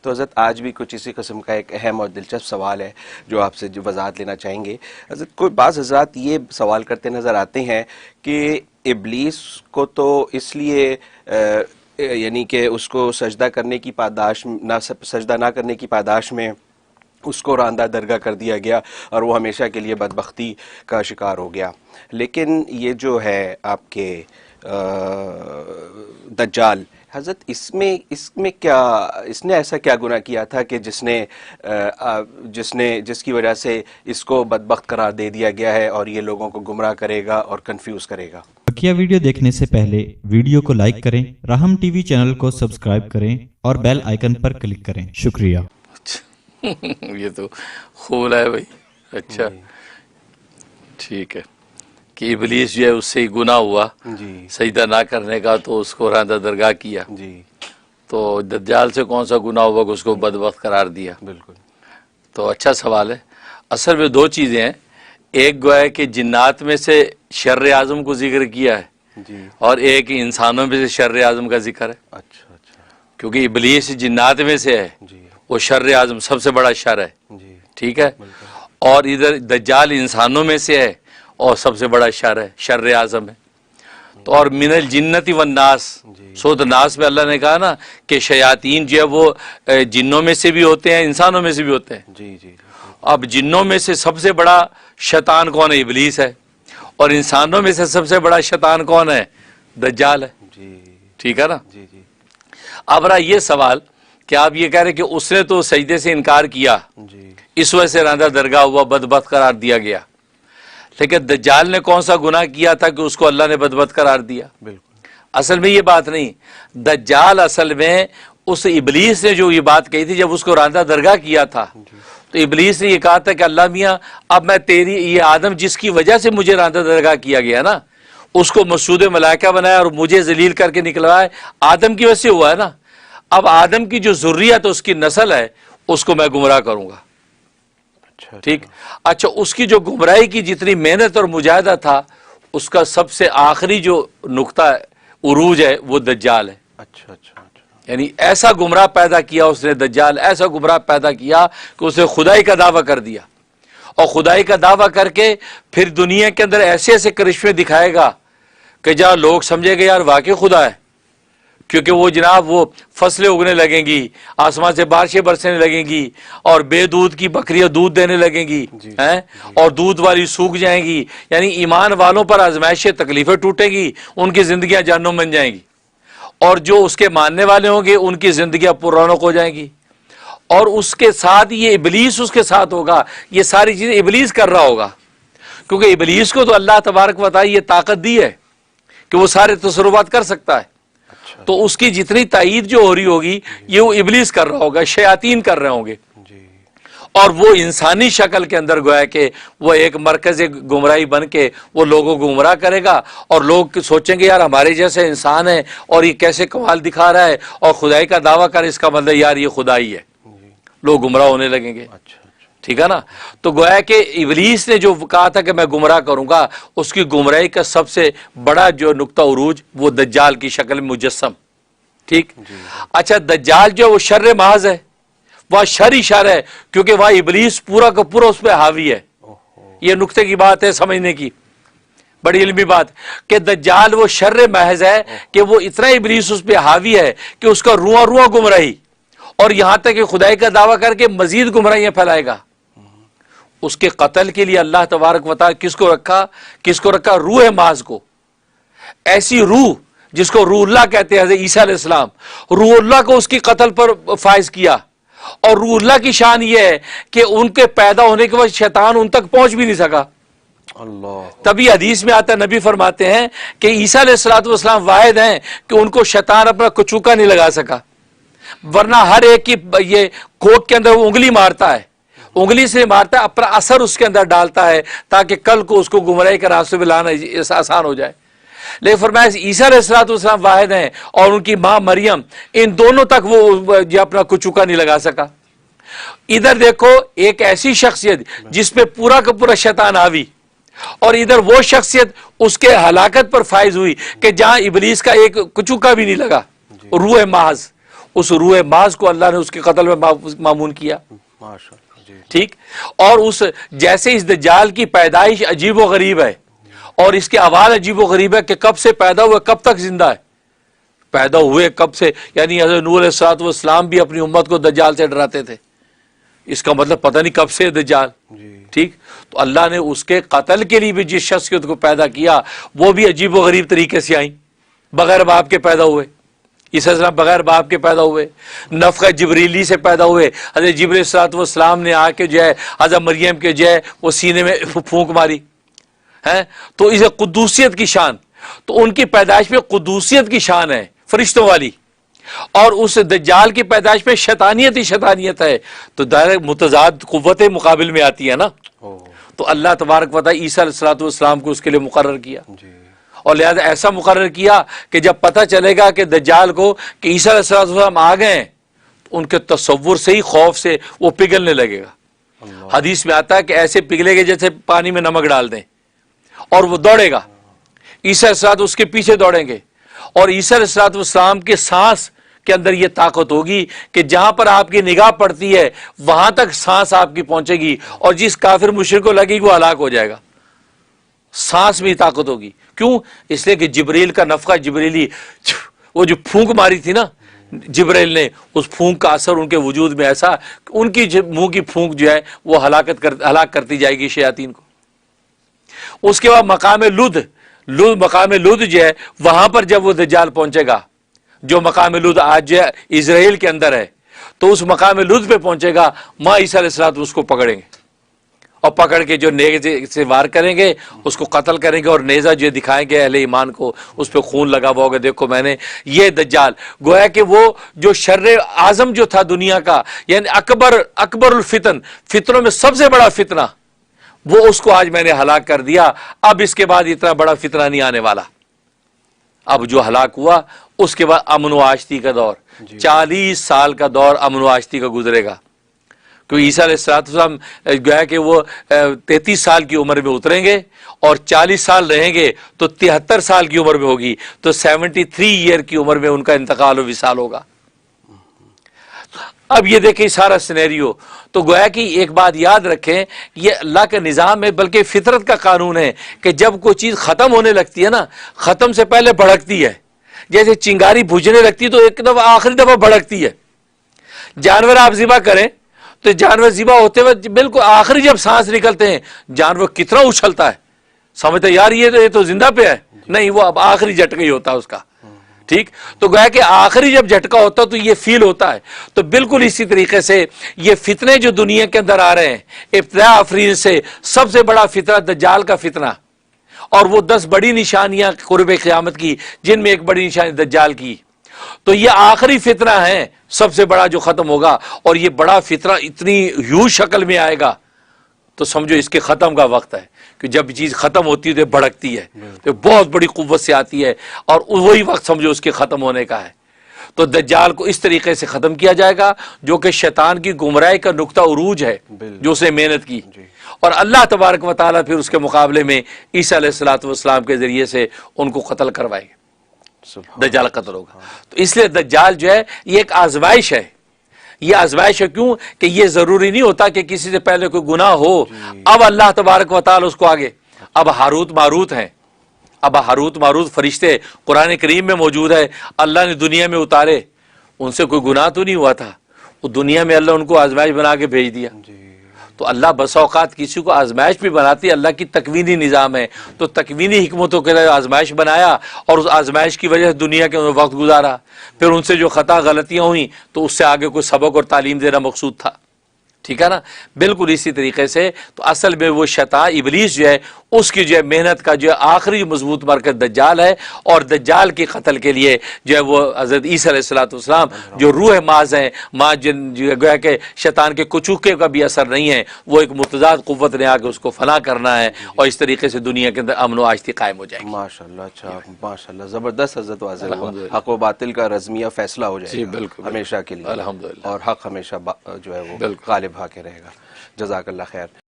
تو حضرت آج بھی کچھ اسی قسم کا ایک اہم اور دلچسپ سوال ہے جو آپ سے وضاحت لینا چاہیں گے. حضرت کوئی بعض حضرات یہ سوال کرتے نظر آتے ہیں کہ ابلیس کو تو اس لیے یعنی کہ اس کو سجدہ کرنے کی پاداش سجدہ نہ کرنے کی پاداش میں اس کو راندہ درگاہ کر دیا گیا اور وہ ہمیشہ کے لیے بدبختی کا شکار ہو گیا. لیکن یہ جو ہے آپ کے دجال حضرت اس میں کیا اس نے ایسا کیا گناہ کیا تھا کہ جس کی وجہ سے اس کو بدبخت قرار دے دیا گیا ہے اور یہ لوگوں کو گمراہ کرے گا اور کنفیوز کرے گا؟ بقیہ ویڈیو دیکھنے سے پہلے ویڈیو کو لائک کریں، راہم ٹی وی چینل کو سبسکرائب کریں اور بیل آئیکن پر کلک کریں. شکریہ. یہ تو خوب ہے بھائی. اچھا ٹھیک ہے کہ ابلیس جو ہے اس سے ہی گناہ ہوا سجدہ نہ کرنے کا تو اس کو راندہ درگاہ کیا. تو دجال سے کون سا گناہ ہوا کہ اس کو بدبخت قرار دیا؟ بالکل. تو اچھا سوال ہے. اصل میں دو چیزیں ہیں. ایک گویا کہ جنات میں سے شر اعظم کو ذکر کیا ہے اور ایک انسانوں میں سے شر اعظم کا ذکر ہے. اچھا کیونکہ ابلیس جنات میں سے ہے، وہ شر اعظم سب سے بڑا شر ہے. ٹھیک ہے. اور ادھر دجال انسانوں میں سے ہے اور سب سے بڑا شر ہے، شر اعظم ہے. تو اور من الجنت والناس، سورۃ الناس میں اللہ نے کہا نا کہ شیاطین جو ہے وہ جنوں میں سے بھی ہوتے ہیں، انسانوں میں سے بھی ہوتے ہیں. اب جنوں میں سے سب سے بڑا شیطان کون ہے؟ ابلیس ہے. اور انسانوں میں سے سب سے بڑا شیطان کون ہے؟ دجال ہے. ٹھیک ہے نا. اب رہا یہ سوال کہ آپ یہ کہہ رہے کہ اس نے تو سجدے سے انکار کیا، اس وجہ سے راندہ درگاہ ہوا، بدبخت قرار دیا گیا. لیکن دجال نے کون سا گناہ کیا تھا کہ اس کو اللہ نے بدبخت قرار دیا؟ اصل میں یہ بات نہیں. دجال اصل میں اس ابلیس نے جو یہ بات کہی تھی جب اس کو راندہ درگاہ کیا تھا تو ابلیس نے یہ کہا تھا کہ اللہ میاں اب میں تیری یہ آدم جس کی وجہ سے مجھے راندہ درگاہ کیا گیا نا اس کو مسعود ملائکہ بنایا اور مجھے ذلیل کر کے نکلوایا، آدم کی وجہ سے ہوا ہے نا. اب آدم کی جو ذریت اس کی نسل ہے اس کو میں گمراہ کروں گا. ٹھیک. اچھا اس کی جو گمراہی کی جتنی محنت اور مجاہدہ تھا اس کا سب سے آخری جو نقطہ عروج ہے وہ دجال ہے. یعنی ایسا گمراہ پیدا کیا اس نے دجال، ایسا گمراہ پیدا کیا کہ اس نے خدائی کا دعویٰ کر دیا اور خدائی کا دعویٰ کر کے پھر دنیا کے اندر ایسے ایسے کرشمے دکھائے گا کہ جہاں لوگ سمجھے گے یار واقعی خدا ہے. کیونکہ وہ جناب وہ فصلیں اگنے لگیں گی، آسمان سے بارشیں برسنے لگیں گی اور بے دودھ کی بکریاں دودھ دینے لگیں گی اور دودھ والی سوکھ جائیں گی. یعنی ایمان والوں پر آزمائشیں تکلیفیں ٹوٹیں گی، ان کی زندگیاں جہنم بن جائیں گی. اور جو اس کے ماننے والے ہوں گے ان کی زندگیاں پر رونق ہو جائیں گی. اور اس کے ساتھ یہ ابلیس اس کے ساتھ ہوگا. یہ ساری چیزیں ابلیس کر رہا ہوگا کیونکہ ابلیس کو تو اللہ تبارک و تعالی یہ طاقت دی ہے کہ وہ سارے تصرفات کر سکتا ہے. تو اس کی جتنی تائید جو ہو رہی ہوگی یہ وہ ابلیس کر رہا ہوگا، شیاطین کر رہے ہوں گے. اور وہ انسانی شکل کے اندر گویا کہ وہ ایک مرکز گمراہی بن کے وہ لوگوں کو گمراہ کرے گا اور لوگ سوچیں گے یار ہمارے جیسے انسان ہے اور یہ کیسے کمال دکھا رہا ہے اور خدائی کا دعویٰ کر، اس کا مطلب یار یہ خدائی ہے. لوگ گمراہ ہونے لگیں گے. ٹھیک ہے نا. تو گویا کہ ابلیس نے جو کہا تھا کہ میں گمراہ کروں گا اس کی گمراہی کا سب سے بڑا جو نقطہ عروج وہ دجال کی شکل میں مجسم. ٹھیک. اچھا دجال جو وہ شر محض ہے، وہ شر ہی شر ہے کیونکہ وہاں ابلیس پورا کا پورا اس پہ حاوی ہے. یہ نقطے کی بات ہے سمجھنے کی، بڑی علمی بات کہ دجال وہ شر محض ہے کہ وہ اتنا ابلیس اس پہ حاوی ہے کہ اس کا رواں رواں گمراہی اور یہاں تک کہ خدائی کا دعویٰ کر کے مزید گمراہیاں پھیلائے گا. اس کے قتل کے لیے اللہ تبارک و تعالی کس کو رکھا؟ روح محض کو. ایسی روح جس کو روح اللہ کہتے ہیں، حضرت عیسیٰ علیہ السلام، روح اللہ کو اس کی قتل پر فائز کیا. اور روح اللہ کی شان یہ ہے کہ ان کے پیدا ہونے کے بعد شیطان ان تک پہنچ بھی نہیں سکا. تبھی حدیث میں آتا ہے، نبی فرماتے ہیں کہ عیسیٰ علیہ السلام واحد ہیں کہ ان کو شیطان اپنا کچوکا نہیں لگا سکا. ورنہ ہر ایک کی یہ کوک کے اندر وہ انگلی مارتا ہے، انگلی سے مارتا ہے، اپنا اثر اس کے اندر ڈالتا ہے تاکہ کل کو اس کو گمراہی کے راستے پہ لانا آسان ہو جائے. لیکن فرمایا عیسیٰ علیہ السلام واحد ہیں اور ان کی ماں مریم، ان دونوں تک وہ اپنا کچوکا نہیں لگا سکا. ادھر دیکھو ایک ایسی شخصیت جس پہ پورا کا پورا شیطان حاوی، اور ادھر وہ شخصیت اس کے ہلاکت پر فائز ہوئی کہ جہاں ابلیس کا ایک کچوکا بھی نہیں لگا. روح محض اس روح ماز کو اللہ نے اس کے قتل میں معمون کیا، ماشاءاللہ جی ٹھیک. اور اس جیسے اس دجال کی پیدائش عجیب و غریب ہے اور اس کے احوال عجیب و غریب ہے کہ کب سے پیدا ہوئے کب تک زندہ ہے، پیدا ہوئے کب سے، یعنی حضرت نوح علیہ السلام بھی اپنی امت کو دجال سے ڈراتے تھے، اس کا مطلب پتہ نہیں کب سے دجال، ٹھیک. تو اللہ نے اس کے قتل کے لیے بھی جس شخصیت کو پیدا کیا وہ بھی عجیب و غریب طریقے سے آئیں، بغیر باپ کے پیدا ہوئے، عیسیٰ علیہ السلام بغیر باپ کے پیدا ہوئے، نفخہ جبریلی سے پیدا ہوئے. حضرت جبریل السلام نے آ کے جو ہے حضرت مریم کے جو ہے وہ سینے میں پھونک ماری ہے. تو اسے قدوسیت کی شان، تو ان کی پیدائش میں قدوسیت کی شان ہے فرشتوں والی، اور اس دجال کی پیدائش میں شیطانیت ہی شیطانیت ہے. تو دائرہ متضاد قوتیں مقابل میں آتی ہے نا. تو اللہ تبارک و تعالی عیسیٰ علیہ السلام کو اس کے لیے مقرر کیا، اور لہذا ایسا مقرر کیا کہ جب پتہ چلے گا کہ دجال کو کہ عیسیٰ علیہ السلام آ گئے ہیں، تو ان کے تصور سے ہی خوف سے وہ پگھلنے لگے گا. حدیث میں آتا ہے کہ ایسے پگھلے گا جیسے پانی میں نمک ڈال دیں، اور وہ دوڑے گا، عیسیٰ علیہ السلام اس کے پیچھے دوڑیں گے. اور عیسیٰ علیہ السلام کے سانس کے اندر یہ طاقت ہوگی کہ جہاں پر آپ کی نگاہ پڑتی ہے وہاں تک سانس آپ کی پہنچے گی، اور جس کافر مشرک کو لگے گی وہ ہلاک ہو جائے گا. سانس میں طاقت ہوگی. کیوں؟ اس لیے کہ جبریل کا نفخہ جبریلی، وہ جو پھونک ماری تھی نا جبریل نے، اس پھونک کا اثر ان کے وجود میں ایسا کہ ان کی منہ کی پھونک جو ہے وہ ہلاک کرتی جائے گی شیاطین کو. اس کے بعد مقام مقام لد جو ہے وہاں پر جب وہ دجال پہنچے گا، جو مقام لد آج جو ہے اسرائیل کے اندر ہے، تو اس مقام لد پہ پہنچے گا، ماں عیسیٰ علیہ السلام اس کو پکڑیں گے، اور پکڑ کے جو نیزے سے وار کریں گے اس کو قتل کریں گے، اور نیزہ جو دکھائیں گے اہل ایمان کو، اس پہ خون لگا ہوا ہوگا، دیکھو میں نے یہ دجال. گویا کہ وہ جو شر اعظم جو تھا دنیا کا، یعنی اکبر الفتن، فتنوں میں سب سے بڑا فتنہ، وہ اس کو آج میں نے ہلاک کر دیا. اب اس کے بعد اتنا بڑا فتنہ نہیں آنے والا. اب جو ہلاک ہوا اس کے بعد امن و آشتی کا دور، 40 سال کا دور امن و آشتی کا گزرے گا. کیونکہ عیسیٰ علیہ السلام گویا کہ وہ 33 سال کی عمر میں اتریں گے، اور 40 سال رہیں گے تو 73 سال کی عمر میں ہوگی، تو 73 ایئر کی عمر میں ان کا انتقال و وصال ہوگا. اب یہ دیکھیں سارا سینیریو. تو گویا کہ ایک بات یاد رکھیں، یہ اللہ کا نظام ہے، بلکہ فطرت کا قانون ہے کہ جب کوئی چیز ختم ہونے لگتی ہے نا، ختم سے پہلے بھڑکتی ہے. جیسے چنگاری بجھنے لگتی ہے تو ایک دفعہ آخری دفعہ بھڑکتی ہے. جانور آپ ذبح کریں تو جانور ذبح ہوتے ہوئے بالکل آخری جب سانس نکلتے ہیں جانور کتنا اچھلتا ہے، سمجھتے یار یہ تو زندہ پہ ہے، نہیں، وہ اب آخری جھٹکا ہی ہوتا ہے اس کا، ٹھیک. تو گویا کہ آخری جب جھٹکا ہوتا ہے تو یہ فیل ہوتا ہے. تو بالکل اسی طریقے سے یہ فتنے جو دنیا کے اندر آ رہے ہیں ابتدا آفرین سے، سب سے بڑا فتنہ دجال کا فتنہ، اور وہ 10 بڑی نشانیاں قرب قیامت کی، جن میں ایک بڑی نشانی دجال کی. تو یہ آخری فتنہ ہے سب سے بڑا جو ختم ہوگا، اور یہ بڑا فتنہ اتنی ہیوج شکل میں آئے گا تو سمجھو اس کے ختم کا وقت ہے. کہ جب چیز ختم ہوتی ہے تو بھڑکتی ہے، تو بہت بڑی قوت سے آتی ہے، اور وہی وقت سمجھو اس کے ختم ہونے کا ہے. تو دجال کو اس طریقے سے ختم کیا جائے گا جو کہ شیطان کی گمراہی کا نقطہ عروج ہے جو اس نے محنت کی، اور اللہ تبارک و تعالیٰ پھر اس کے مقابلے میں عیسیٰ علیہ السلام کے ذریعے سے ان کو قتل کروائے گا. دجال قتل ہوگا. تو اس لیے دجال جو ہے یہ ایک آزمائش ہے. یہ آزمائش ہے کیوں کہ یہ ضروری نہیں ہوتا کہ کسی سے پہلے کوئی گناہ ہو. اب اللہ تبارک و تعالی اس کو آگے، اب ہاروت ماروت ہیں، اب ہاروت ماروت فرشتے قرآن کریم میں موجود ہے، اللہ نے دنیا میں اتارے. ان سے کوئی گناہ تو نہیں ہوا تھا، وہ دنیا میں اللہ ان کو آزمائش بنا کے بھیج دیا. تو اللہ بس اوقات کسی کو آزمائش بھی بناتی ہے، اللہ کی تکوینی نظام ہے. تو تکوینی حکمتوں کے لیے آزمائش بنایا، اور اس آزمائش کی وجہ سے دنیا کے اندر وقت گزارا. پھر ان سے جو خطا غلطیاں ہوئیں تو اس سے آگے کوئی سبق اور تعلیم دینا مقصود تھا. ٹھیک ہے نا. بالکل اسی طریقے سے تو اصل میں وہ شیطان ابلیس جو ہے اس کی جو ہے محنت کا جو ہے آخری مضبوط مرکز دجال ہے. اور دجال کے قتل کے لیے جو ہے وہ حضرت عیسیٰ علیہ السلام جو روح ماز ہیں، ماں جن جو گویا کہ شیطان کے کچوکے کا بھی اثر نہیں ہے، وہ ایک متضاد قوت نے آ کے اس کو فنا کرنا ہے، اور اس طریقے سے دنیا کے اندر امن و آشتی قائم ہو جائے گی. ماشاءاللہ. اچھا ماشاءاللہ، زبردست حضرت واضح ہوا. حق و باطل کا رزمیہ فیصلہ ہو جائے گا ہمیشہ کے لیے، الحمدللہ، اور حق ہمیشہ جو ہے وہ غالب آ کے رہے گا. جزاک اللہ خیر.